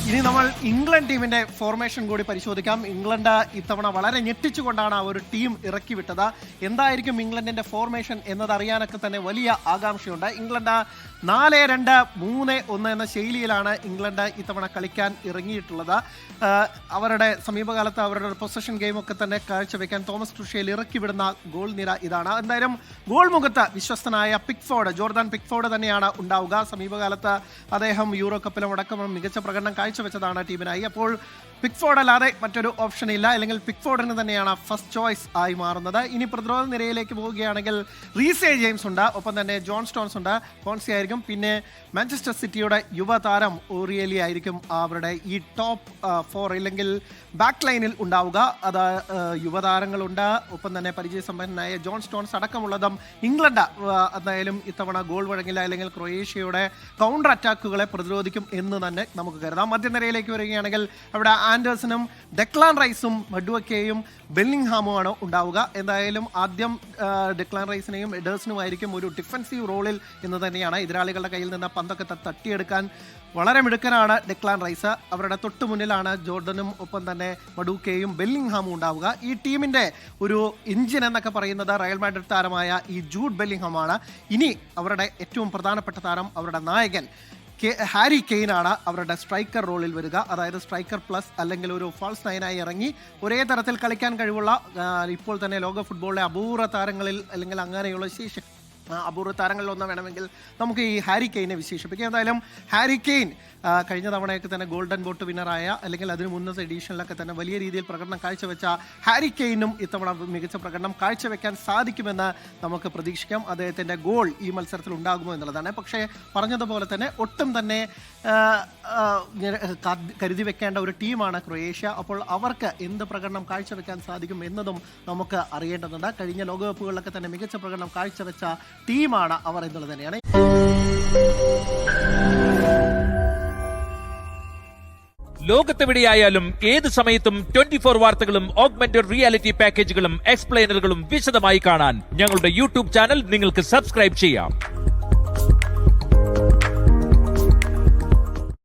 ഇനി നമ്മൾ ഇംഗ്ലണ്ട് ടീമിന്റെ ഫോർമേഷൻ കൂടി പരിശോധിക്കാം. ഇംഗ്ലണ്ട് ഇത്തവണ വളരെ ഞെട്ടിച്ചുകൊണ്ടാണ് ഒരു ടീം ഇറക്കി വിട്ടത്. എന്തായിരിക്കും ഇംഗ്ലണ്ടിന്റെ ഫോർമേഷൻ എന്നതറിയാനൊക്കെ തന്നെ വലിയ ആകാംക്ഷയുണ്ട്. ഇംഗ്ലണ്ട് 4-2-3-1 എന്ന ശൈലിയിലാണ് ഇംഗ്ലണ്ട് ഇത്തവണ കളിക്കാൻ ഇറങ്ങിയിട്ടുള്ളത്. അവരുടെ സമീപകാലത്ത് അവരുടെ പൊസഷൻ ഗെയിമൊക്കെ തന്നെ കാഴ്ചവെക്കാൻ തോമസ് ടുഷേൽ ഇറക്കി വിടുന്ന ഗോൾ നിര ഇതാണ്. എന്തായാലും ഗോൾ മുഖത്ത് വിശ്വസ്തനായ ജോർദാൻ പിക്ഫോർഡ് തന്നെയാണ് ഉണ്ടാവുക. സമീപകാലത്ത് അദ്ദേഹം യൂറോ കപ്പിലും അടക്കം മികച്ച പ്രകടനം കാഴ്ചവെച്ചതാണ് ടീമിനായി. അപ്പോൾ പിക്ഫോർഡ് അല്ലാതെ മറ്റൊരു ഓപ്ഷൻ ഇല്ല, അല്ലെങ്കിൽ പിക്ഫോർഡിന് തന്നെയാണ് ഫസ്റ്റ് ചോയ്സ് ആയി മാറുന്നത്. ഇനി പ്രതിരോധ നിരയിലേക്ക് പോവുകയാണെങ്കിൽ റീസേ ജെയിംസ് ഉണ്ട്, ഒപ്പം തന്നെ ജോൺ സ്റ്റോൺസ് ഉണ്ട്, കോൺസി ആയിരിക്കും. പിന്നെ മാഞ്ചസ്റ്റർ സിറ്റിയുടെ യുവതാരം ഓറിയേലി ആയിരിക്കും അവരുടെ ഈ ടോപ്പ് 4 അല്ലെങ്കിൽ ബാക്ക് ലൈനിൽ ഉണ്ടാവുക. അത് യുവതാരങ്ങളുണ്ട്, ഒപ്പം തന്നെ പരിചയസമ്പന്നനായ ജോൺ സ്റ്റോൺസ് അടക്കമുള്ളതും ഇംഗ്ലണ്ട് എന്തായാലും ഇത്തവണ ഗോൾ വഴങ്ങില്ല, അല്ലെങ്കിൽ ക്രൊയേഷ്യയുടെ കൗണ്ടർ അറ്റാക്കുകളെ പ്രതിരോധിക്കും എന്ന് തന്നെ നമുക്ക് കരുതാം. മധ്യനിരയിലേക്ക് വരികയാണെങ്കിൽ അവിടെ ആൻഡേഴ്സണും ഡെക്ലാൻ റൈസും മഡുവക്കയും ബെല്ലിംഗ്ഹാമുമാണ് ഉണ്ടാവുക. എന്തായാലും ആദ്യം ഡെക്ലാൻ റൈസിനെയും എഡേഴ്സണുമായിരിക്കും ഒരു ഡിഫൻസീവ് റോളിൽ എന്ന് തന്നെയാണ്. എതിരാളികളുടെ കയ്യിൽ നിന്ന് പന്തൊക്കെ തട്ടിയെടുക്കാൻ വളരെ മിടുക്കനാണ് ഡെക്ലാൻ റൈസ്. അവരുടെ തൊട്ടു മുന്നിലാണ് ജോർഡനും ഒപ്പം തന്നെ മഡൂക്കയും ബെല്ലിംഗ്ഹാമും ഉണ്ടാവുക. ഈ ടീമിന്റെ ഒരു എഞ്ചിൻ എന്നൊക്കെ പറയുന്നത് റയൽ മാഡ്രിഡ് താരമായ ഈ ജൂഡ് ബെല്ലിംഗ്ഹാമാണ്. ഇനി അവരുടെ ഏറ്റവും പ്രധാനപ്പെട്ട താരം, അവരുടെ നായകൻ ഹാരി കെയ്നാണ് അവരുടെ സ്ട്രൈക്കർ റോളിൽ വരിക. അതായത് സ്ട്രൈക്കർ പ്ലസ് അല്ലെങ്കിൽ ഒരു ഫാൾസ് നയനായി ഇറങ്ങി ഒരേ തരത്തിൽ കളിക്കാൻ കഴിവുള്ള ഇപ്പോൾ തന്നെ ലോക ഫുട്ബോളിലെ അപൂർവ താരങ്ങളിൽ അല്ലെങ്കിൽ അങ്ങനെയുള്ള അപൂർവ താരങ്ങളിലൊന്ന് വേണമെങ്കിൽ നമുക്ക് ഈ ഹാരി കെയ്നെ വിശേഷിപ്പിക്കാം. എന്തായാലും ഹാരി കെയ്ൻ കഴിഞ്ഞ തവണയൊക്കെ തന്നെ ഗോൾഡൻ ബോട്ട് വിന്നറായ അല്ലെങ്കിൽ അതിന് മുന്നത്തെ എഡീഷനിലൊക്കെ തന്നെ വലിയ രീതിയിൽ പ്രകടനം കാഴ്ചവെച്ച ഹാരി കെയ്നും ഇത്തവണ മികച്ച പ്രകടനം കാഴ്ചവെക്കാൻ സാധിക്കുമെന്ന് നമുക്ക് പ്രതീക്ഷിക്കാം. അദ്ദേഹത്തിൻ്റെ ഗോൾ ഈ മത്സരത്തിൽ ഉണ്ടാകുമോ എന്നുള്ളതാണ്. പക്ഷേ പറഞ്ഞതുപോലെ തന്നെ ഒട്ടും തന്നെ കരുതി വെക്കേണ്ട ഒരു ടീമാണ് ക്രൊയേഷ്യ. അപ്പോൾ അവർക്ക് എന്ത് പ്രകടനം കാഴ്ചവെക്കാൻ സാധിക്കും എന്നതും നമുക്ക് അറിയേണ്ടതുണ്ട്. കഴിഞ്ഞ ലോകകപ്പുകളിലൊക്കെ തന്നെ മികച്ച പ്രകടനം കാഴ്ചവെച്ച ടീമാണ് അവർ എന്നുള്ളത് തന്നെയാണ്. ലോകത്തെവിടെയായാലും ഏത് സമയത്തും 24 വാർത്തകളും ഓഗ്മെന്റഡ് റിയാലിറ്റി പാക്കേജുകളും എക്സ്പ്ലെയിനറുകളും വിശദമായി കാണാൻ ഞങ്ങളുടെ യൂട്യൂബ് ചാനൽ നിങ്ങൾക്ക് സബ്സ്ക്രൈബ് ചെയ്യാം.